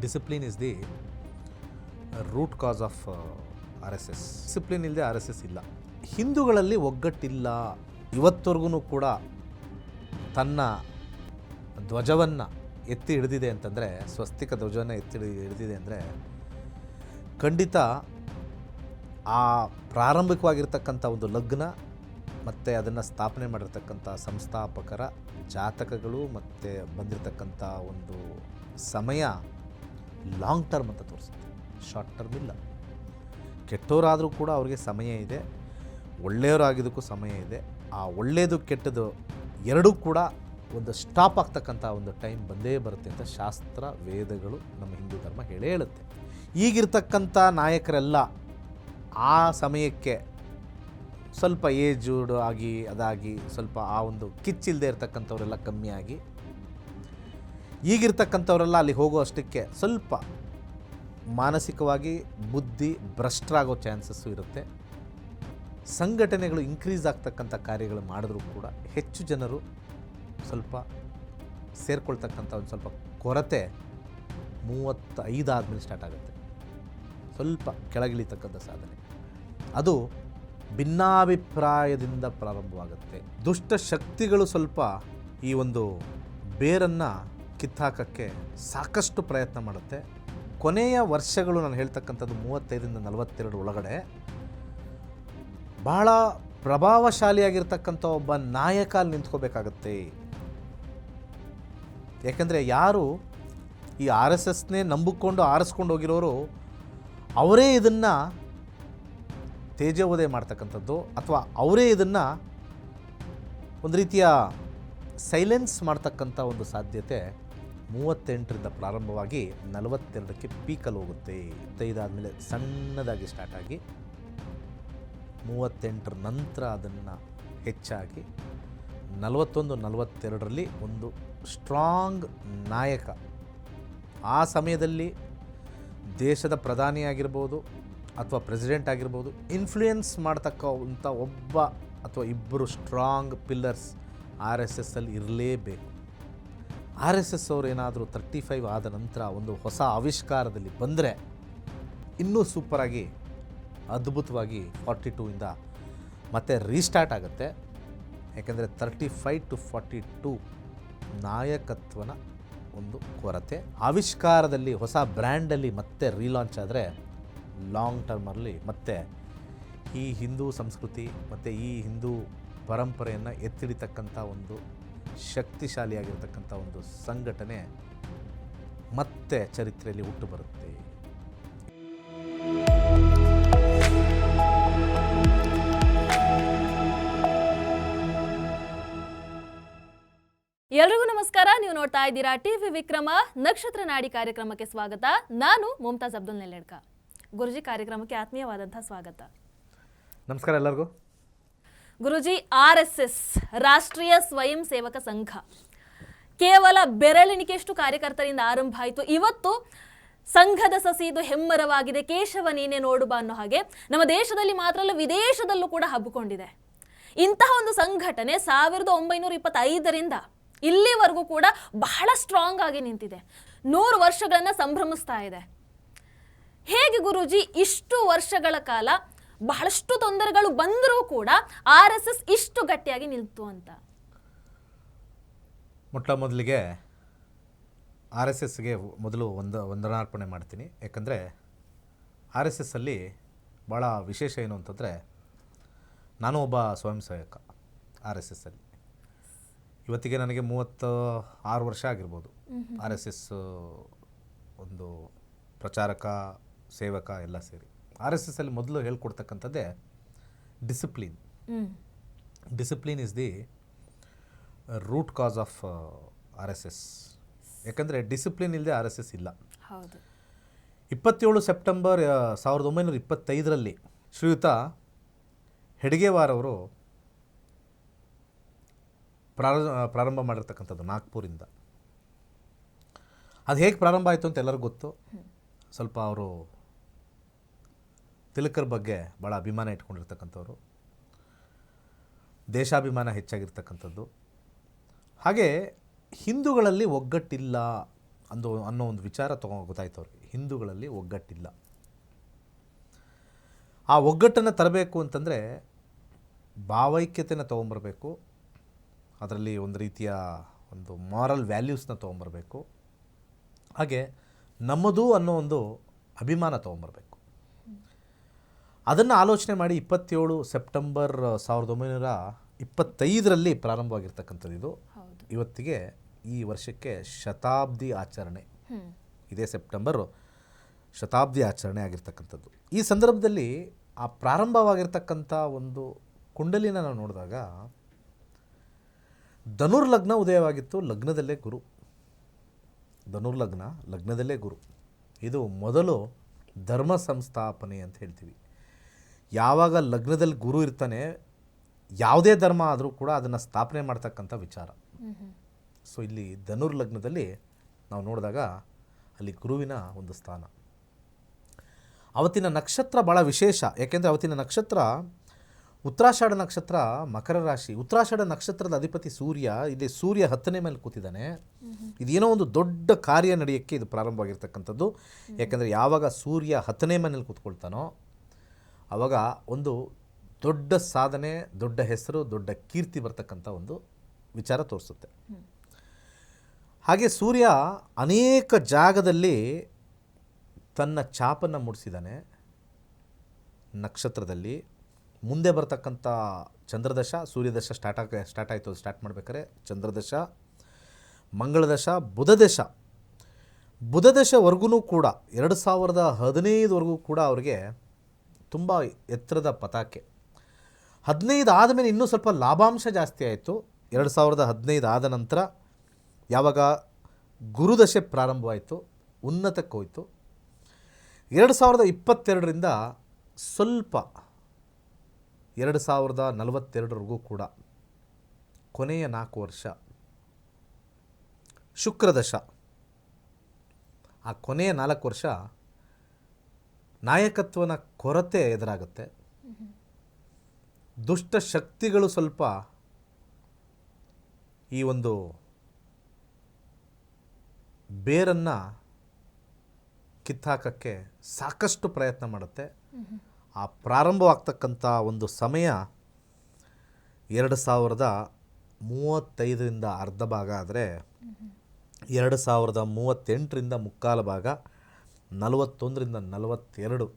Discipline is the root cause of R S S. Discipline ಇಲ್ಲದೆ R S S ಇಲ್ಲ. ಹಿಂದೂಗಳಲ್ಲಿ ಒಗ್ಗಟ್ಟಿಲ್ಲ. ಇವತ್ತವರೆಗೂ ಕೂಡ ತನ್ನ ಧ್ವಜವನ್ನು ಎತ್ತಿ ಹಿಡಿದಿದೆ ಅಂತಂದರೆ, ಸ್ವಸ್ತಿಕ ಧ್ವಜವನ್ನು ಎತ್ತಿ ಹಿಡಿದಿದೆ ಅಂದರೆ ಖಂಡಿತ ಆ ಪ್ರಾರಂಭಿಕವಾಗಿರ್ತಕ್ಕಂಥ ಒಂದು ಲಗ್ನ ಮತ್ತು ಅದನ್ನು ಸ್ಥಾಪನೆ ಮಾಡಿರ್ತಕ್ಕಂಥ ಸಂಸ್ಥಾಪಕರ ಜಾತಕಗಳು ಮತ್ತು ಬಂದಿರತಕ್ಕಂಥ ಒಂದು ಸಮಯ ಲಾಂಗ್ ಟರ್ಮ್ ಅಂತ ತೋರಿಸುತ್ತೆ, ಶಾರ್ಟ್ ಟರ್ಮ್ ಇಲ್ಲ. ಕೆಟ್ಟವರಾದರೂ ಕೂಡ ಅವ್ರಿಗೆ ಸಮಯ ಇದೆ, ಒಳ್ಳೆಯವರಾಗಿದ್ದಕ್ಕೂ ಸಮಯ ಇದೆ. ಆ ಒಳ್ಳೆಯದು ಕೆಟ್ಟದ್ದು ಎರಡೂ ಕೂಡ ಒಂದು ಸ್ಟಾಪ್ ಆಗ್ತಕ್ಕಂಥ ಒಂದು ಟೈಮ್ ಬಂದೇ ಬರುತ್ತೆ ಅಂತ ಶಾಸ್ತ್ರ ವೇದಗಳು ನಮ್ಮ ಹಿಂದೂ ಧರ್ಮ ಹೇಳುತ್ತೆ. ಈಗಿರ್ತಕ್ಕಂಥ ನಾಯಕರೆಲ್ಲ ಆ ಸಮಯಕ್ಕೆ ಸ್ವಲ್ಪ ಏಜ್ಡ್ ಆಗಿ ಅದಾಗಿ ಸ್ವಲ್ಪ ಆ ಒಂದು ಕಿಚ್ಚಿಲ್ಲದೆ ಇರ್ತಕ್ಕಂಥವರೆಲ್ಲ ಕಮ್ಮಿಯಾಗಿ, ಈಗಿರ್ತಕ್ಕಂಥವರೆಲ್ಲ ಅಲ್ಲಿ ಹೋಗೋ ಅಷ್ಟಕ್ಕೆ ಸ್ವಲ್ಪ ಮಾನಸಿಕವಾಗಿ ಬುದ್ಧಿ ಭ್ರಷ್ಟರಾಗೋ ಚಾನ್ಸಸ್ಸು ಇರುತ್ತೆ. ಸಂಘಟನೆಗಳು ಇನ್ಕ್ರೀಸ್ ಆಗ್ತಕ್ಕಂಥ ಕಾರ್ಯಗಳು ಮಾಡಿದ್ರೂ ಕೂಡ ಹೆಚ್ಚು ಜನರು ಸ್ವಲ್ಪ ಸೇರ್ಕೊಳ್ತಕ್ಕಂಥ ಒಂದು ಸ್ವಲ್ಪ ಕೊರತೆ 35 ಆದಮೇಲೆ ಸ್ಟಾರ್ಟ್ ಆಗುತ್ತೆ. ಸ್ವಲ್ಪ ಕೆಳಗಿಳಿತಕ್ಕಂಥ ಸಾಧನೆ ಅದು ಭಿನ್ನಾಭಿಪ್ರಾಯದಿಂದ ಪ್ರಾರಂಭವಾಗುತ್ತೆ. ದುಷ್ಟ ಶಕ್ತಿಗಳು ಸ್ವಲ್ಪ ಈ ಒಂದು ಬೇರನ್ನು ಕಿತ್ತಾಕಕ್ಕೆ ಸಾಕಷ್ಟು ಪ್ರಯತ್ನ ಮಾಡುತ್ತೆ. ಕೊನೆಯ ವರ್ಷಗಳು ನಾನು ಹೇಳ್ತಕ್ಕಂಥದ್ದು 35ರಿಂದ 42 ಒಳಗಡೆ ಬಹಳ ಪ್ರಭಾವಶಾಲಿಯಾಗಿರ್ತಕ್ಕಂಥ ಒಬ್ಬ ನಾಯಕ ಅಲ್ಲಿ ನಿಂತ್ಕೋಬೇಕಾಗತ್ತೆ. ಯಾಕಂದರೆ ಯಾರು ಈ ಆರ್ ಎಸ್ ಎಸ್ನೇ ನಂಬಿಕೊಂಡು ಆರಿಸ್ಕೊಂಡು ಹೋಗಿರೋರು ಅವರೇ ಇದನ್ನು ತೇಜೋವಧೆ ಮಾಡ್ತಕ್ಕಂಥದ್ದು, ಅಥವಾ ಅವರೇ ಇದನ್ನು ಒಂದು ರೀತಿಯ ಸೈಲೆನ್ಸ್ ಮಾಡ್ತಕ್ಕಂಥ ಒಂದು ಸಾಧ್ಯತೆ 38ರಿಂದ ಪ್ರಾರಂಭವಾಗಿ 42ಕ್ಕೆ ಪೀಕಲ್ಲಿ ಹೋಗುತ್ತೆ. 35 ಆದಮೇಲೆ ಸಣ್ಣದಾಗಿ ಸ್ಟಾರ್ಟ್ ಆಗಿ 38ರ ನಂತರ ಅದನ್ನು ಹೆಚ್ಚಾಗಿ 41-42ರಲ್ಲಿ ಒಂದು ಸ್ಟ್ರಾಂಗ್ ನಾಯಕ, ಆ ಸಮಯದಲ್ಲಿ ದೇಶದ ಪ್ರಧಾನಿಯಾಗಿರ್ಬೋದು ಅಥವಾ ಪ್ರೆಸಿಡೆಂಟ್ ಆಗಿರ್ಬೋದು, ಇನ್ಫ್ಲೂಯೆನ್ಸ್ ಮಾಡ್ತಕ್ಕಂಥ ಒಬ್ಬ ಅಥವಾ ಇಬ್ಬರು ಸ್ಟ್ರಾಂಗ್ ಪಿಲ್ಲರ್ಸ್ ಆರ್ ಎಸ್ ಎಸ್ಸಲ್ಲಿ ಇರಲೇಬೇಕು. ಆರ್ ಎಸ್ ಎಸ್ ಅವರು ಏನಾದರೂ 35 ಆದ ನಂತರ ಒಂದು ಹೊಸ ಆವಿಷ್ಕಾರದಲ್ಲಿ ಬಂದರೆ ಇನ್ನೂ ಸೂಪರಾಗಿ ಅದ್ಭುತವಾಗಿ 42ಇಂದ ಮತ್ತೆ ರೀಸ್ಟಾರ್ಟ್ ಆಗುತ್ತೆ. ಯಾಕೆಂದರೆ 35-42 ನಾಯಕತ್ವನ ಒಂದು ಕೊರತೆ. ಆವಿಷ್ಕಾರದಲ್ಲಿ ಹೊಸ ಬ್ರ್ಯಾಂಡಲ್ಲಿ ಮತ್ತೆ ರೀಲಾಂಚ್ ಆದರೆ ಲಾಂಗ್ ಟರ್ಮಲ್ಲಿ ಮತ್ತೆ ಈ ಹಿಂದೂ ಸಂಸ್ಕೃತಿ ಮತ್ತು ಈ ಹಿಂದೂ ಪರಂಪರೆಯನ್ನು ಎತ್ತಿಡಿತಕ್ಕಂಥ ಒಂದು ಶಕ್ತಿಶಾಲಿಯಾಗಿರ್ತಕ್ಕಂಥ ಒಂದು ಸಂಘಟನೆ ಮತ್ತೆ ಚರಿತ್ರೆಯಲ್ಲಿ ಹುಟ್ಟು ಬರುತ್ತೆ. ಎಲ್ರಿಗೂ ನಮಸ್ಕಾರ. ನೀವು ನೋಡ್ತಾ ಇದ್ದೀರಾ ಟಿವಿ ವಿಕ್ರಮ ನಕ್ಷತ್ರ ನಾಡಿ ಕಾರ್ಯಕ್ರಮಕ್ಕೆ ಸ್ವಾಗತ. ನಾನು ಮುಮ್ತಾಜ್ ಅಬ್ದುಲ್ ನೆಲ್ಲೆಡ್ಕ. ಗುರುಜಿ, ಕಾರ್ಯಕ್ರಮಕ್ಕೆ ಆತ್ಮೀಯವಾದಂತಹ ಸ್ವಾಗತ. ನಮಸ್ಕಾರ ಎಲ್ಲರಿಗೂ. ಗುರುಜಿ, RSS ರಾಷ್ಟ್ರೀಯ ಸ್ವಯಂ ಸೇವಕ ಸಂಘ ಕೇವಲ ಬೆರಳೆಣಿಕೆಯಷ್ಟು ಕಾರ್ಯಕರ್ತರಿಂದ ಆರಂಭ ಆಯಿತು. ಇವತ್ತು ಸಂಘದ ಸಸಿದು ಹೆಮ್ಮರವಾಗಿದೆ, ಕೇಶವ ನೀನೆ ನೋಡುಬಾ ಅನ್ನೋ ಹಾಗೆ ನಮ್ಮ ದೇಶದಲ್ಲಿ ಮಾತ್ರ ಅಲ್ಲ ವಿದೇಶದಲ್ಲೂ ಕೂಡ ಹಬ್ಬಿಕೊಂಡಿದೆ. ಇಂತಹ ಒಂದು ಸಂಘಟನೆ 1925ರಿಂದ ಇಲ್ಲಿವರೆಗೂ ಕೂಡ ಬಹಳ ಸ್ಟ್ರಾಂಗ್ ಆಗಿ ನಿಂತಿದೆ. 100 ವರ್ಷಗಳನ್ನ ಸಂಭ್ರಮಿಸ್ತಾ ಇದೆ. ಹೇಗೆ ಗುರೂಜಿ ಇಷ್ಟು ವರ್ಷಗಳ ಕಾಲ ಬಹಳಷ್ಟು ತೊಂದರೆಗಳು ಬಂದರೂ ಕೂಡ RSS ಇಷ್ಟು ಗಟ್ಟಿಯಾಗಿ ನಿಲ್ತು ಅಂತ? ಮೊದಲಿಗೆ ಆರ್ ಎಸ್ ಎಸ್ಗೆ ಮೊದಲು ವಂದನಾರ್ಪಣೆ ಮಾಡ್ತೀನಿ. ಯಾಕಂದರೆ ಆರ್ ಎಸ್ ಎಸ್ಸಲ್ಲಿ ಭಾಳ ವಿಶೇಷ ಏನು ಅಂತಂದರೆ, ನಾನು ಒಬ್ಬ ಸ್ವಯಂ ಸೇವಕ ಆರ್ ಎಸ್ ಎಸ್ಸಲ್ಲಿ. ಇವತ್ತಿಗೆ ನನಗೆ 36 ವರ್ಷ ಆಗಿರ್ಬೋದು. ಆರ್ ಎಸ್ ಎಸ್ ಒಂದು ಪ್ರಚಾರಕ, ಸೇವಕ ಎಲ್ಲ ಸೇರಿ ಆರ್ ಎಸ್ ಎಸ್ಸಲ್ಲಿ ಮೊದಲು ಹೇಳ್ಕೊಡ್ತಕ್ಕಂಥದ್ದೇ discipline. Discipline is the root cause of R S S. ಯಾಕಂದರೆ ಡಿಸಿಪ್ಲಿನ್ ಇಲ್ಲದೆ ಆರ್ ಎಸ್ ಎಸ್ ಇಲ್ಲ. 27 ಸೆಪ್ಟೆಂಬರ್ 1925ರಲ್ಲಿ ಶ್ರೀಯುತ ಹೆಡ್ಗೇವಾರ್ ಅವರು ಪ್ರಾರಂಭ ಮಾಡಿರ್ತಕ್ಕಂಥದ್ದು ನಾಗ್ಪುರಿಂದ. ಅದು ಹೇಗೆ ಪ್ರಾರಂಭ ಆಯಿತು ಅಂತ ಎಲ್ಲರಿಗೂ ಗೊತ್ತು. ಸ್ವಲ್ಪ ಅವರು ತಿಲಕರ ಬಗ್ಗೆ ಭಾಳ ಅಭಿಮಾನ ಇಟ್ಕೊಂಡಿರ್ತಕ್ಕಂಥವ್ರು, ದೇಶಾಭಿಮಾನ ಹೆಚ್ಚಾಗಿರ್ತಕ್ಕಂಥದ್ದು. ಹಾಗೆ ಹಿಂದೂಗಳಲ್ಲಿ ಒಗ್ಗಟ್ಟಿಲ್ಲ ಅನ್ನೋ ಒಂದು ವಿಚಾರ ಗೊತ್ತಾಯ್ತು ಅವ್ರಿಗೆ. ಹಿಂದೂಗಳಲ್ಲಿ ಒಗ್ಗಟ್ಟಿಲ್ಲ. ಆ ಒಗ್ಗಟ್ಟನ್ನು ತರಬೇಕು ಅಂತಂದರೆ ಭಾವೈಕ್ಯತೆನ ತೊಗೊಂಬರಬೇಕು, ಅದರಲ್ಲಿ ಒಂದು ರೀತಿಯ ಒಂದು ಮಾರಲ್ ವ್ಯಾಲ್ಯೂಸ್ನ ತೊಗೊಂಬರಬೇಕು, ಹಾಗೆ ನಮ್ಮದು ಅನ್ನೋ ಒಂದು ಅಭಿಮಾನ ತೊಗೊಂಬರಬೇಕು. ಅದನ್ನು ಆಲೋಚನೆ ಮಾಡಿ 27 ಸೆಪ್ಟೆಂಬರ್ 1925 ಪ್ರಾರಂಭವಾಗಿರ್ತಕ್ಕಂಥದ್ದು ಇದು. ಇವತ್ತಿಗೆ ಈ ವರ್ಷಕ್ಕೆ ಶತಾಬ್ದಿ ಆಚರಣೆ, ಇದೇ ಸೆಪ್ಟೆಂಬರ್ ಶತಾಬ್ದಿ ಆಚರಣೆ ಆಗಿರ್ತಕ್ಕಂಥದ್ದು. ಈ ಸಂದರ್ಭದಲ್ಲಿ ಆ ಪ್ರಾರಂಭವಾಗಿರ್ತಕ್ಕಂಥ ಒಂದು ಕುಂಡಲಿನ ನಾವು ನೋಡಿದಾಗ ಧನುರ್ಲಗ್ನ ಉದಯವಾಗಿತ್ತು, ಲಗ್ನದಲ್ಲೇ ಗುರು. ಧನುರ್ಲಗ್ನ, ಲಗ್ನದಲ್ಲೇ ಗುರು. ಇದು ಮೊದಲು ಧರ್ಮ ಸಂಸ್ಥಾಪನೆ ಅಂತ ಹೇಳ್ತೀವಿ. ಯಾವಾಗ ಲಗ್ನದಲ್ಲಿ ಗುರು ಇರ್ತಾನೆ, ಯಾವುದೇ ಧರ್ಮ ಆದರೂ ಕೂಡ ಅದನ್ನು ಸ್ಥಾಪನೆ ಮಾಡ್ತಕ್ಕಂಥ ವಿಚಾರ. ಸೊ ಇಲ್ಲಿ ಧನುರ್ಲಗ್ನದಲ್ಲಿ ನಾವು ನೋಡಿದಾಗ ಅಲ್ಲಿ ಗುರುವಿನ ಒಂದು ಸ್ಥಾನ. ಅವತ್ತಿನ ನಕ್ಷತ್ರ ಭಾಳ ವಿಶೇಷ, ಯಾಕೆಂದರೆ ಅವತ್ತಿನ ನಕ್ಷತ್ರ ಉತ್ತರಾಷಾಢ ನಕ್ಷತ್ರ, ಮಕರ ರಾಶಿ. ಉತ್ತರಾಷಾಢ ನಕ್ಷತ್ರದ ಅಧಿಪತಿ ಸೂರ್ಯ, ಇಲ್ಲಿ ಸೂರ್ಯ 10ನೇ ಮೇಲೆ ಕೂತಿದ್ದಾನೆ. ಇದೇನೋ ಒಂದು ದೊಡ್ಡ ಕಾರ್ಯ ನಡೆಯೋಕ್ಕೆ ಇದು ಪ್ರಾರಂಭವಾಗಿರ್ತಕ್ಕಂಥದ್ದು. ಯಾಕೆಂದರೆ ಯಾವಾಗ ಸೂರ್ಯ 10ನೇ ಮನೇಲಿ ಕೂತ್ಕೊಳ್ತಾನೋ ಆವಾಗ ಒಂದು ದೊಡ್ಡ ಸಾಧನೆ, ದೊಡ್ಡ ಹೆಸರು, ದೊಡ್ಡ ಕೀರ್ತಿ ಬರ್ತಕ್ಕಂಥ ಒಂದು ವಿಚಾರ ತೋರಿಸುತ್ತೆ. ಹಾಗೆ ಸೂರ್ಯ ಅನೇಕ ಜಾಗದಲ್ಲಿ ತನ್ನ ಛಾಪನ್ನು ಮೂಡಿಸಿದ್ದಾನೆ ನಕ್ಷತ್ರದಲ್ಲಿ. ಮುಂದೆ ಬರ್ತಕ್ಕಂಥ ಚಂದ್ರದಶ, ಸೂರ್ಯದಶ ಸ್ಟಾರ್ಟ್ ಆಯಿತು. ಸ್ಟಾರ್ಟ್ ಮಾಡ್ಬೇಕಾದ್ರೆ ಚಂದ್ರದಶ, ಮಂಗಳದಶ, ಬುಧದಶವರೆಗೂ ಕೂಡ 2015ವರೆಗೂ ಕೂಡ ಅವರಿಗೆ ತುಂಬ ಎತ್ತರದ ಪತಾಕೆ. 15 ಆದಮೇಲೆ ಇನ್ನೂ ಸ್ವಲ್ಪ ಲಾಭಾಂಶ ಜಾಸ್ತಿ ಆಯಿತು. 2015 ಆದ ನಂತರ ಯಾವಾಗ ಗುರುದಶೆ ಪ್ರಾರಂಭವಾಯಿತು, ಉನ್ನತಕ್ಕೆ ಹೋಯಿತು. 2022ರಿಂದ ಸ್ವಲ್ಪ 2042ವರೆಗೂ ಕೂಡ ಕೊನೆಯ 4 ವರ್ಷ ಶುಕ್ರದಶ. ಆ ಕೊನೆಯ 4 ವರ್ಷ ನಾಯಕತ್ವನ ಕೊರತೆ ಎದುರಾಗುತ್ತೆ. ದುಷ್ಟ ಶಕ್ತಿಗಳು ಸ್ವಲ್ಪ ಈ ಒಂದು ಬೇರನ್ನು ಕಿತ್ತಾಕಕ್ಕೆ ಸಾಕಷ್ಟು ಪ್ರಯತ್ನ ಮಾಡುತ್ತೆ. ಆ ಪ್ರಾರಂಭವಾಗ್ತಕ್ಕಂಥ ಒಂದು ಸಮಯ 2035ರಿಂದ ಅರ್ಧ ಭಾಗ ಆದರೆ 2038ರಿಂದ ಮುಕ್ಕಾಲು ಭಾಗ, 41ರಿಂದ 42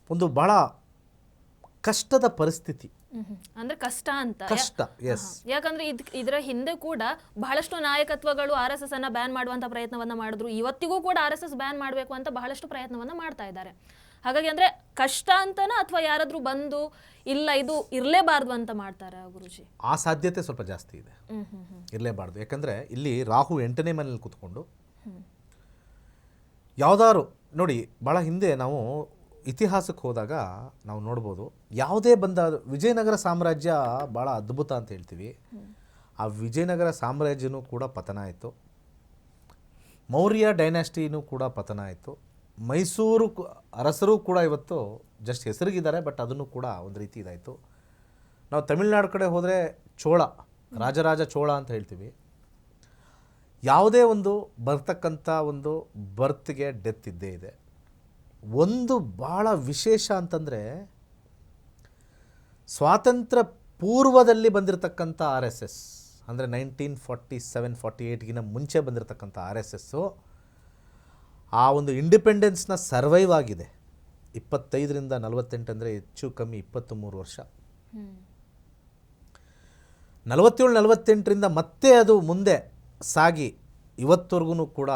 ಒಂದು ಭಾಳ ಕಷ್ಟದ ಪರಿಸ್ಥಿತಿ. ಅಂದ್ರೆ ಕಷ್ಟ ಅಂತ. ಕಷ್ಟ, ಎಸ್. ಯಾಕಂದ್ರೆ ಇದರ ಹಿಂದೆ ಕೂಡ ಬಹಳಷ್ಟು ನಾಯಕತ್ವಗಳು RSS ಅನ್ನ ಬ್ಯಾನ್ ಮಾಡುವಂತ ಪ್ರಯತ್ನವನ್ನ ಮಾಡಿದ್ರು. ಇವತ್ತಿಗೂ ಕೂಡ RSS ಬ್ಯಾನ್ ಮಾಡಬೇಕು ಅಂತ ಬಹಳಷ್ಟು ಪ್ರಯತ್ನವನ್ನ ಮಾಡ್ತಾ ಇದ್ದಾರೆ. ಹಾಗಾಗಿ ಅಂದ್ರೆ ಕಷ್ಟ ಅಂತನಾ ಅಥವಾ ಯಾರಾದ್ರೂ ಬಂದು ಇಲ್ಲ ಇದು ಇರಲೇಬಾರ್ದು ಅಂತ ಮಾಡ್ತಾರ ಗುರುಜಿ? ಆ ಸಾಧ್ಯತೆ ಸ್ವಲ್ಪ ಜಾಸ್ತಿ ಇದೆ, ಇರಲೇಬಾರ್ದು. ಯಾಕಂದರೆ ಇಲ್ಲಿ ರಾಹು 8ನೇ ಮನೇಲಿ ಕೂತ್ಕೊಂಡು ಯಾವುದಾದ್ರು ನೋಡಿ, ಭಾಳ ಹಿಂದೆ ನಾವು ಇತಿಹಾಸಕ್ಕೆ ಹೋದಾಗ ನಾವು ನೋಡ್ಬೋದು, ಯಾವುದೇ ಬಂದ ವಿಜಯನಗರ ಸಾಮ್ರಾಜ್ಯ ಭಾಳ ಅದ್ಭುತ ಅಂತ ಹೇಳ್ತೀವಿ. ಆ ವಿಜಯನಗರ ಸಾಮ್ರಾಜ್ಯನೂ ಕೂಡ ಪತನ ಆಯಿತು. ಮೌರ್ಯ ಡೈನಾಸ್ಟಿನೂ ಕೂಡ ಪತನ ಆಯಿತು. ಮೈಸೂರು ಅರಸರು ಕೂಡ ಇವತ್ತು ಜಸ್ಟ್ ಹೆಸರಿಗಿದ್ದಾರೆ, ಬಟ್ ಅದನ್ನು ಕೂಡ ಒಂದು ರೀತಿ ಇದಾಯಿತು. ನಾವು ತಮಿಳ್ನಾಡು ಕಡೆ ಹೋದರೆ ಚೋಳ, ರಾಜರಾಜ ಚೋಳ ಅಂತ ಹೇಳ್ತೀವಿ. ಯಾವುದೇ ಒಂದು ಬರ್ತಕ್ಕಂಥ ಒಂದು ಬರ್ತ್ಗೆ ಡೆತ್ ಇದ್ದೇ ಇದೆ. ಒಂದು ಭಾಳ ವಿಶೇಷ ಅಂತಂದರೆ ಸ್ವಾತಂತ್ರ್ಯ ಪೂರ್ವದಲ್ಲಿ ಬಂದಿರತಕ್ಕಂಥ RSS, ಅಂದರೆ 1947-48ಗಿನ ಮುಂಚೆ ಬಂದಿರತಕ್ಕಂಥ RSSಸು ಆ ಒಂದು ಇಂಡಿಪೆಂಡೆನ್ಸ್ನ ಸರ್ವೈವ್ ಆಗಿದೆ. 25ರಿಂದ 48 ಅಂದರೆ ಹೆಚ್ಚು ಕಮ್ಮಿ 23 ವರ್ಷ. 47-48ರಿಂದ ಮತ್ತೆ ಅದು ಮುಂದೆ ಸಾಗಿ ಇವತ್ತವರೆಗೂ ಕೂಡ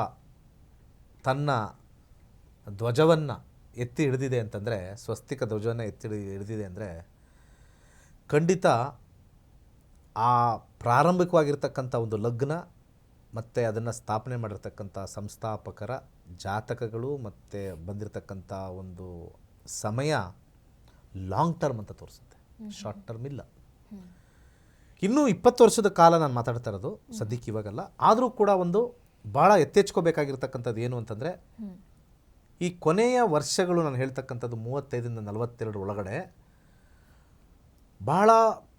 ತನ್ನ ಧ್ವಜವನ್ನು ಎತ್ತಿ ಹಿಡಿದಿದೆ ಅಂತಂದರೆ, ಸ್ವಸ್ತಿಕ ಧ್ವಜವನ್ನು ಎತ್ತಿ ಹಿಡಿದಿದೆ ಅಂದರೆ ಖಂಡಿತ ಆ ಪ್ರಾರಂಭಿಕವಾಗಿರ್ತಕ್ಕಂಥ ಒಂದು ಲಗ್ನ ಮತ್ತು ಅದನ್ನು ಸ್ಥಾಪನೆ ಮಾಡಿರ್ತಕ್ಕಂಥ ಸಂಸ್ಥಾಪಕರ ಜಾತಕಗಳು ಮತ್ತು ಬಂದಿರತಕ್ಕಂಥ ಒಂದು ಸಮಯ ಲಾಂಗ್ ಟರ್ಮ್ ಅಂತ ತೋರಿಸುತ್ತೆ, ಶಾರ್ಟ್ ಟರ್ಮ್ ಇಲ್ಲ. ಇನ್ನೂ 20 ವರ್ಷದ ಕಾಲ ನಾನು ಮಾತಾಡ್ತಾ ಇರೋದು ಸದ್ಯಕ್ಕೆ ಇವಾಗಲ್ಲ. ಆದರೂ ಕೂಡ ಒಂದು ಭಾಳ ಎತ್ತೆಚ್ಕೋಬೇಕಾಗಿರ್ತಕ್ಕಂಥದ್ದು ಏನು ಅಂತಂದರೆ, ಈ ಕೊನೆಯ ವರ್ಷಗಳು ನಾನು ಹೇಳ್ತಕ್ಕಂಥದ್ದು 35ರಿಂದ 42 ಒಳಗಡೆ ಭಾಳ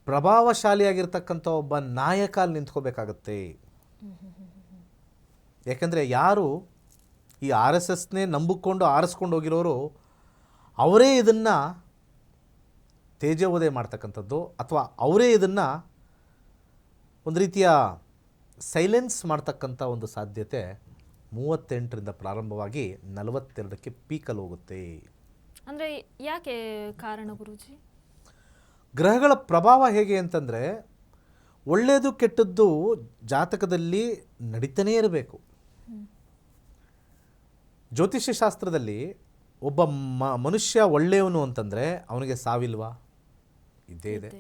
ಪ್ರಭಾವಶಾಲಿಯಾಗಿರ್ತಕ್ಕಂಥ ಒಬ್ಬ ನಾಯಕ ಅಲ್ಲಿ ನಿಂತ್ಕೋಬೇಕಾಗತ್ತೆ. ಯಾಕಂದರೆ ಯಾರು ಈ ಆರ್ ಎಸ್ ಎಸ್ನೇ ನಂಬಿಕೊಂಡು ಆರಿಸ್ಕೊಂಡು ಹೋಗಿರೋರು ಅವರೇ ಇದನ್ನು ತೇಜೋವಧೆ ಮಾಡ್ತಕ್ಕಂಥದ್ದು ಅಥವಾ ಅವರೇ ಇದನ್ನು ಒಂದು ರೀತಿಯ ಸೈಲೆನ್ಸ್ ಮಾಡ್ತಕ್ಕಂಥ ಒಂದು ಸಾಧ್ಯತೆ 38ರಿಂದ ಪ್ರಾರಂಭವಾಗಿ 42ಕ್ಕೆ ಪೀಕಲ್ಲಿ ಹೋಗುತ್ತೆ. ಅಂದರೆ ಯಾಕೆ ಕಾರಣ ಗುರೂಜಿ? ಗ್ರಹಗಳ ಪ್ರಭಾವ ಹೇಗೆ ಅಂತಂದರೆ ಒಳ್ಳೆಯದು ಕೆಟ್ಟದ್ದು ಜಾತಕದಲ್ಲಿ ನಡೀತಾನೇ ಇರಬೇಕು. ಜ್ಯೋತಿಷ್ಯ ಶಾಸ್ತ್ರದಲ್ಲಿ ಒಬ್ಬ ಮನುಷ್ಯ ಒಳ್ಳೆಯವನು ಅಂತಂದರೆ ಅವನಿಗೆ ಸಾವಿಲ್ವಾ? ಇದ್ದೇ ಇದೆ.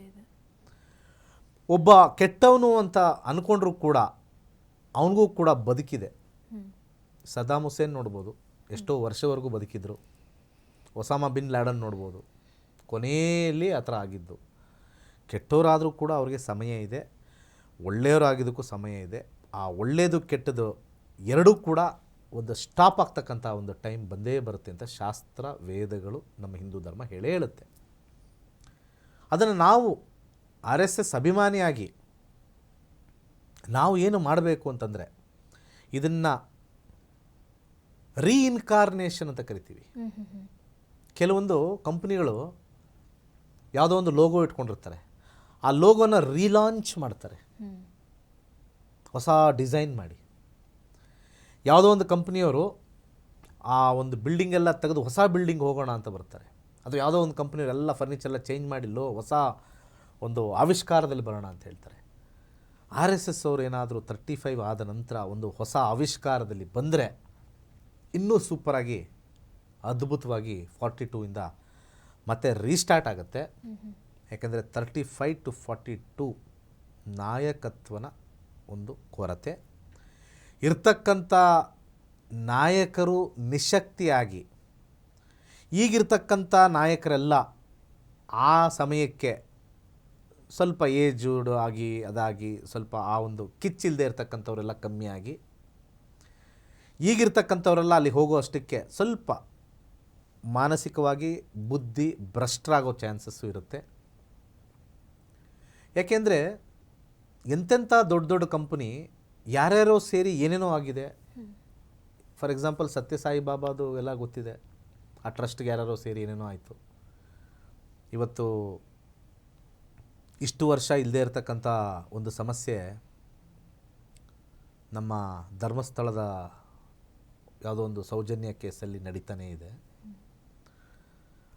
ಒಬ್ಬ ಕೆಟ್ಟವನು ಅಂತ ಅಂದ್ಕೊಂಡ್ರೂ ಕೂಡ ಅವನಿಗೂ ಕೂಡ ಬದುಕಿದೆ. ಸದ್ದಾಮ್ ಹುಸೇನ್ ನೋಡ್ಬೋದು, ಎಷ್ಟೋ ವರ್ಷವರೆಗೂ ಬದುಕಿದ್ರು. ಒಸಾಮಾ ಬಿನ್ ಲ್ಯಾಡನ್ ನೋಡ್ಬೋದು, ಕೊನೆಯಲ್ಲಿ ಆ ಥರ ಆಗಿದ್ದು. ಕೆಟ್ಟವರಾದರೂ ಕೂಡ ಅವ್ರಿಗೆ ಸಮಯ ಇದೆ, ಒಳ್ಳೆಯವರಾಗಿದ್ದಕ್ಕೂ ಸಮಯ ಇದೆ. ಆ ಒಳ್ಳೆಯದು ಕೆಟ್ಟದ್ದು ಎರಡೂ ಕೂಡ ಒಂದು ಸ್ಟಾಪ್ ಆಗ್ತಕ್ಕಂಥ ಒಂದು ಟೈಮ್ ಬಂದೇ ಬರುತ್ತೆ ಅಂತ ಶಾಸ್ತ್ರ ವೇದಗಳು ನಮ್ಮ ಹಿಂದೂ ಧರ್ಮ ಹೇಳುತ್ತೆ. ಅದನ್ನು ನಾವು ಆರ್ ಎಸ್ ಎಸ್ ಅಭಿಮಾನಿಯಾಗಿ ನಾವು ಏನು ಮಾಡಬೇಕು ಅಂತಂದರೆ ಇದನ್ನು ರೀಇನ್ಕಾರ್ನೇಷನ್ ಅಂತ ಕರಿತೀವಿ. ಕೆಲವೊಂದು ಕಂಪ್ನಿಗಳು ಯಾವುದೋ ಒಂದು ಲೋಗೋ ಇಟ್ಕೊಂಡಿರ್ತಾರೆ, ಆ ಲೋಗೋನ ರೀಲಾಂಚ್ ಮಾಡ್ತಾರೆ, ಹೊಸ ಡಿಸೈನ್ ಮಾಡಿ. ಯಾವುದೋ ಒಂದು ಕಂಪ್ನಿಯವರು ಆ ಒಂದು ಬಿಲ್ಡಿಂಗೆಲ್ಲ ತೆಗೆದು ಹೊಸ ಬಿಲ್ಡಿಂಗ್ ಹೋಗೋಣ ಅಂತ ಬರ್ತಾರೆ. ಅಥವಾ ಯಾವುದೋ ಒಂದು ಕಂಪ್ನಿಯವರೆಲ್ಲ ಫರ್ನಿಚರೆಲ್ಲ ಚೇಂಜ್ ಮಾಡಿಲ್ಲೋ ಹೊಸ ಒಂದು ಆವಿಷ್ಕಾರದಲ್ಲಿ ಬರೋಣ ಅಂತ ಹೇಳ್ತಾರೆ. ಆರ್ ಎಸ್ ಎಸ್ ಅವರು ಏನಾದರೂ 35 ಆದ ನಂತರ ಒಂದು ಹೊಸ ಆವಿಷ್ಕಾರದಲ್ಲಿ ಬಂದರೆ ಇನ್ನೂ ಸೂಪರಾಗಿ ಅದ್ಭುತವಾಗಿ 42ಇಂದ ಮತ್ತೆ ರೀಸ್ಟಾರ್ಟ್ ಆಗುತ್ತೆ. ಯಾಕೆಂದರೆ 35 to 42 ನಾಯಕತ್ವನ ಒಂದು ಕೊರತೆ ಇರ್ತಕ್ಕಂಥ ನಾಯಕರು ನಿಶಕ್ತಿಯಾಗಿ, ಈಗಿರ್ತಕ್ಕಂಥ ನಾಯಕರೆಲ್ಲ ಆ ಸಮಯಕ್ಕೆ ಸ್ವಲ್ಪ ಏಜ್ಡ್ ಆಗಿ ಅದಾಗಿ ಸ್ವಲ್ಪ ಆ ಒಂದು ಕಿಚ್ಚಿಲ್ಲದೆ ಇರ್ತಕ್ಕಂಥವರೆಲ್ಲ ಕಮ್ಮಿಯಾಗಿ, ಈಗಿರ್ತಕ್ಕಂಥವರೆಲ್ಲ ಅಲ್ಲಿ ಹೋಗೋ ಅಷ್ಟಕ್ಕೆ ಸ್ವಲ್ಪ ಮಾನಸಿಕವಾಗಿ ಬುದ್ಧಿ ಭ್ರಷ್ಟರಾಗೋ ಚಾನ್ಸಸ್ಸು ಇರುತ್ತೆ. ಯಾಕೆಂದರೆ ಎಂತೆಂಥ ದೊಡ್ಡ ದೊಡ್ಡ ಕಂಪನಿ ಯಾರ್ಯಾರೋ ಸೇರಿ ಏನೇನೋ ಆಗಿದೆ. ಫಾರ್ ಎಕ್ಸಾಂಪಲ್ ಸತ್ಯಸಾಯಿ ಬಾಬಾದು ಎಲ್ಲ ಗೊತ್ತಿದೆ. ಆ ಟ್ರಸ್ಟ್ಗೆ ಯಾರ್ಯಾರೋ ಸೇರಿ ಏನೇನೋ ಆಯಿತು. ಇವತ್ತು ಇಷ್ಟು ವರ್ಷ ಇಲ್ಲದೆ ಇರತಕ್ಕಂಥ ಒಂದು ಸಮಸ್ಯೆ ನಮ್ಮ ಧರ್ಮಸ್ಥಳದ ಯಾವುದೋ ಒಂದು ಸೌಜನ್ಯ ಕೇಸಲ್ಲಿ ನಡೀತಾನೇ ಇದೆ.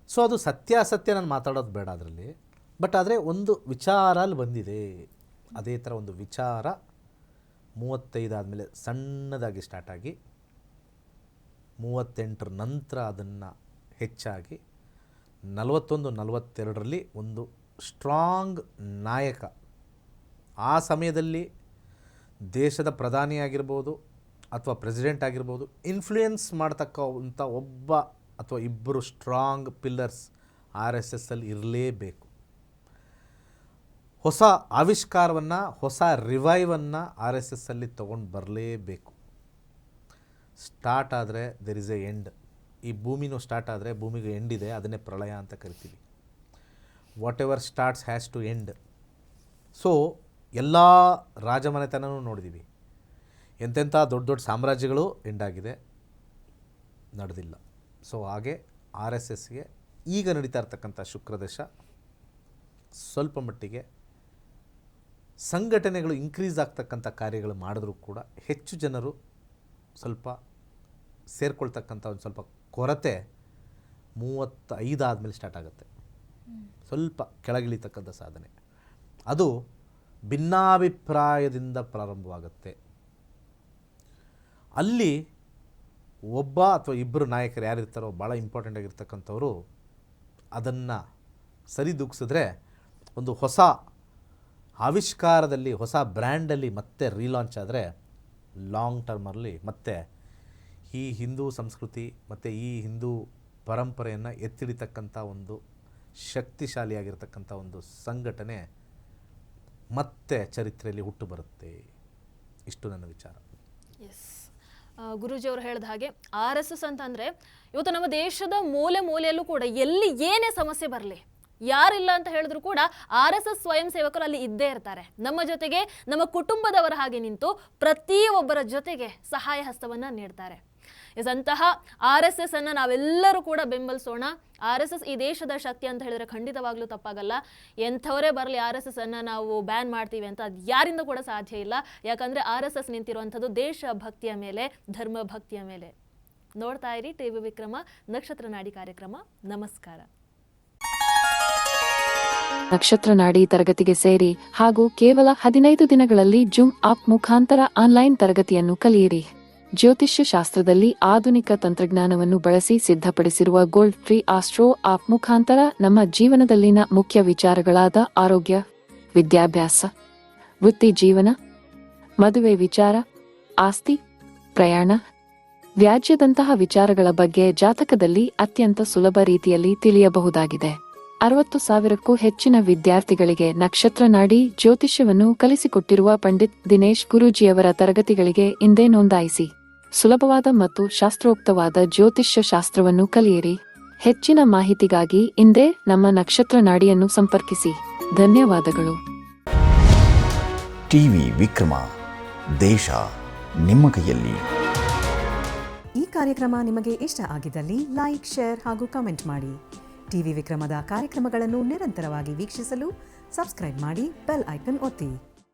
ಸೊ ಅದು ಸತ್ಯಾಸತ್ಯ ನಾನು ಮಾತಾಡೋದು ಬೇಡ ಅದರಲ್ಲಿ. ಬಟ್ ಆದರೆ ಒಂದು ವಿಚಾರ ಅಲ್ಲಿ ಬಂದಿದೆ. ಅದೇ ಥರ ಒಂದು ವಿಚಾರ 35 ಆದಮೇಲೆ ಸಣ್ಣದಾಗಿ ಸ್ಟಾರ್ಟ್ ಆಗಿ 38 ನಂತರ ಅದನ್ನು ಹೆಚ್ಚಾಗಿ 41-42ರಲ್ಲಿ ಒಂದು ಸ್ಟ್ರಾಂಗ್ ನಾಯಕ, ಆ ಸಮಯದಲ್ಲಿ ದೇಶದ ಪ್ರಧಾನಿಯಾಗಿರ್ಬೋದು ಅಥವಾ ಪ್ರೆಸಿಡೆಂಟ್ ಆಗಿರ್ಬೋದು, ಇನ್ಫ್ಲೂಯೆನ್ಸ್ ಮಾಡ್ತಕ್ಕಂಥ ಒಬ್ಬ ಅಥವಾ ಇಬ್ಬರು ಸ್ಟ್ರಾಂಗ್ ಪಿಲ್ಲರ್ಸ್ ಆರ್ ಎಸ್ ಎಸ್ಸಲ್ಲಿ ಇರಲೇಬೇಕು. ಹೊಸ ಆವಿಷ್ಕಾರವನ್ನು, ಹೊಸ ರಿವೈವನ್ನು ಆರ್ ಎಸ್ ಎಸ್ಸಲ್ಲಿ ತೊಗೊಂಡು ಬರಲೇಬೇಕು. ಸ್ಟಾರ್ಟ್ ಆದರೆ ದೆರ್ ಇಸ್ ಎ ಎಂಡ್. ಈ ಭೂಮಿನೂ ಸ್ಟಾರ್ಟ್ ಆದರೆ ಭೂಮಿಗೆ ಎಂಡ್ ಇದೆ, ಅದನ್ನೇ ಪ್ರಳಯ ಅಂತ ಕರಿತೀವಿ. Whatever starts has to end. So ಎಲ್ಲ ರಾಜಮನೆತನೂ ನೋಡಿದ್ದೀವಿ, ಎಂತೆಂಥ ದೊಡ್ಡ ದೊಡ್ಡ ಸಾಮ್ರಾಜ್ಯಗಳು ಎಂಡಾಗಿದೆ, ನಡೆದಿಲ್ಲ. ಸೊ ಹಾಗೆ ಆರ್ ಎಸ್ ಎಸ್ಗೆ ಈಗ ನಡೀತಾ ಇರ್ತಕ್ಕಂಥ ಶುಕ್ರದಶ ಸ್ವಲ್ಪ ಮಟ್ಟಿಗೆ ಸಂಘಟನೆಗಳು ಇನ್ಕ್ರೀಸ್ ಆಗ್ತಕ್ಕಂಥ ಕಾರ್ಯಗಳು ಮಾಡಿದ್ರೂ ಕೂಡ ಹೆಚ್ಚು ಜನರು ಸ್ವಲ್ಪ ಸೇರ್ಕೊಳ್ತಕ್ಕಂಥ ಒಂದು ಸ್ವಲ್ಪ ಕೊರತೆ 35 ಆದಮೇಲೆ ಸ್ಟಾರ್ಟ್ ಆಗುತ್ತೆ. ಸ್ವಲ್ಪ ಕೆಳಗಿಳಿತಕ್ಕಂಥ ಸಾಧನೆ ಅದು ಭಿನ್ನಾಭಿಪ್ರಾಯದಿಂದ ಪ್ರಾರಂಭವಾಗುತ್ತೆ. ಅಲ್ಲಿ ಒಬ್ಬ ಅಥವಾ ಇಬ್ಬರು ನಾಯಕರು ಯಾರಿರ್ತಾರೋ ಭಾಳ ಇಂಪಾರ್ಟೆಂಟ್ ಆಗಿರ್ತಕ್ಕಂಥವ್ರು ಅದನ್ನು ಸರಿದೂಗಿಸಿದ್ರೆ ಒಂದು ಹೊಸ ಆವಿಷ್ಕಾರದಲ್ಲಿ, ಹೊಸ ಬ್ರ್ಯಾಂಡಲ್ಲಿ ಮತ್ತೆ ರೀಲಾಂಚ್ ಆದರೆ ಲಾಂಗ್ ಟರ್ಮಲ್ಲಿ ಮತ್ತೆ ಈ ಹಿಂದೂ ಸಂಸ್ಕೃತಿ ಮತ್ತು ಈ ಹಿಂದೂ ಪರಂಪರೆಯನ್ನು ಎತ್ತಿಡಿತಕ್ಕಂಥ ಒಂದು ಶಕ್ತಿಶಾಲಿಯಾಗಿರ್ತಕ್ಕಂಥ ಒಂದು ಸಂಘಟನೆ ಮತ್ತೆ ಚರಿತ್ರೆಯಲ್ಲಿ ಹುಟ್ಟು ಬರುತ್ತೆ. ಇಷ್ಟು ನನ್ನ ವಿಚಾರ. ಎಸ್, ಗುರೂಜಿ ಅವರು ಹೇಳಿದ ಹಾಗೆ ಆರ್ ಎಸ್ ಎಸ್ ಅಂತಂದರೆ ಇವತ್ತು ನಮ್ಮ ದೇಶದ ಮೂಲೆ ಮೂಲೆಯಲ್ಲೂ ಕೂಡ ಎಲ್ಲಿ ಏನೇ ಸಮಸ್ಯೆ ಬರಲಿ ಯಾರಿಲ್ಲ ಅಂತ ಹೇಳಿದ್ರು ಕೂಡ RSS ಸ್ವಯಂ ಸೇವಕರು ಅಲ್ಲಿ ಇದ್ದೇ ಇರ್ತಾರೆ. ನಮ್ಮ ಜೊತೆಗೆ ನಮ್ಮ ಕುಟುಂಬದವರ ಹಾಗೆ ನಿಂತು ಪ್ರತಿಯೊಬ್ಬರ ಜೊತೆಗೆ ಸಹಾಯ ಹಸ್ತವನ್ನ ನೀಡ್ತಾರೆ. ಅಂತಹ RSS ಅನ್ನ ನಾವೆಲ್ಲರೂ ಕೂಡ ಬೆಂಬಲಿಸೋಣ. RSS ಈ ದೇಶದ ಶಕ್ತಿ ಅಂತ ಹೇಳಿದ್ರೆ ಖಂಡಿತವಾಗ್ಲೂ ತಪ್ಪಾಗಲ್ಲ. ಎಂಥವರೇ ಬರಲಿ RSS ಅನ್ನ ನಾವು ಬ್ಯಾನ್ ಮಾಡ್ತೀವಿ ಅಂತ ಅದು ಯಾರಿಂದ ಕೂಡ ಸಾಧ್ಯ ಇಲ್ಲ. ಯಾಕಂದ್ರೆ RSS ನಿಂತಿರುವಂಥದ್ದು ದೇಶ ಭಕ್ತಿಯ ಮೇಲೆ, ಧರ್ಮ ಭಕ್ತಿಯ ಮೇಲೆ. ನೋಡ್ತಾ ಇರಿ ಟಿವಿ ವಿಕ್ರಮ ನಕ್ಷತ್ರ ನಾಡಿ ಕಾರ್ಯಕ್ರಮ. ನಮಸ್ಕಾರ. ನಕ್ಷತ್ರ ನಾಡಿ ತರಗತಿಗೆ ಸೇರಿ ಹಾಗೂ ಕೇವಲ 15 ದಿನಗಳಲ್ಲಿ ಜೂಮ್ ಆಪ್ ಮುಖಾಂತರ ಆನ್ಲೈನ್ ತರಗತಿಯನ್ನು ಕಲಿಯಿರಿ. ಜ್ಯೋತಿಷ್ಯ ಶಾಸ್ತ್ರದಲ್ಲಿ ಆಧುನಿಕ ತಂತ್ರಜ್ಞಾನವನ್ನು ಬಳಸಿ ಸಿದ್ಧಪಡಿಸಿರುವ ಗೋಲ್ಡ್ ಫ್ರೀ ಆಸ್ಟ್ರೋ ಆಪ್ ಮುಖಾಂತರ ನಮ್ಮ ಜೀವನದಲ್ಲಿನ ಮುಖ್ಯ ವಿಚಾರಗಳಾದ ಆರೋಗ್ಯ, ವಿದ್ಯಾಭ್ಯಾಸ, ವೃತ್ತಿ ಜೀವನ, ಮದುವೆ ವಿಚಾರ, ಆಸ್ತಿ, ಪ್ರಯಾಣ, ವ್ಯಾಜ್ಯದಂತಹ ವಿಚಾರಗಳ ಬಗ್ಗೆ ಜಾತಕದಲ್ಲಿ ಅತ್ಯಂತ ಸುಲಭ ರೀತಿಯಲ್ಲಿ ತಿಳಿಯಬಹುದಾಗಿದೆ. 60,000ಕ್ಕೂ ಹೆಚ್ಚಿನ ವಿದ್ಯಾರ್ಥಿಗಳಿಗೆ ನಕ್ಷತ್ರ ನಾಡಿ ಜ್ಯೋತಿಷ್ಯವನ್ನು ಕಲಿಸಿಕೊಟ್ಟಿರುವ ಪಂಡಿತ್ ದಿನೇಶ್ ಗುರೂಜಿಯವರ ತರಗತಿಗಳಿಗೆ ಇಂದೇ ನೋಂದಾಯಿಸಿ. ಸುಲಭವಾದ ಮತ್ತು ಶಾಸ್ತ್ರೋಕ್ತವಾದ ಜ್ಯೋತಿಷ್ಯ ಶಾಸ್ತ್ರವನ್ನು ಕಲಿಯಿರಿ. ಹೆಚ್ಚಿನ ಮಾಹಿತಿಗಾಗಿ ಇಂದೇ ನಮ್ಮ ನಕ್ಷತ್ರ ನಾಡಿಯನ್ನು ಸಂಪರ್ಕಿಸಿ. ಧನ್ಯವಾದಗಳು. ಟಿವಿ ವಿಕ್ರಮ, ದೇಶ ನಿಮ್ಮ ಕೈಯಲ್ಲಿ. ಈ ಕಾರ್ಯಕ್ರಮ ನಿಮಗೆ ಇಷ್ಟ ಆಗಿದ್ದಲ್ಲಿ ಲೈಕ್, ಶೇರ್ ಹಾಗೂ ಕಮೆಂಟ್ ಮಾಡಿ. ಟಿವಿ ವಿಕ್ರಮದ ಕಾರ್ಯಕ್ರಮಗಳನ್ನು ನಿರಂತರವಾಗಿ ವೀಕ್ಷಿಸಲು ಸಬ್ಸ್ಕ್ರೈಬ್ ಮಾಡಿ, ಬೆಲ್ ಐಕನ್ ಒತ್ತಿ.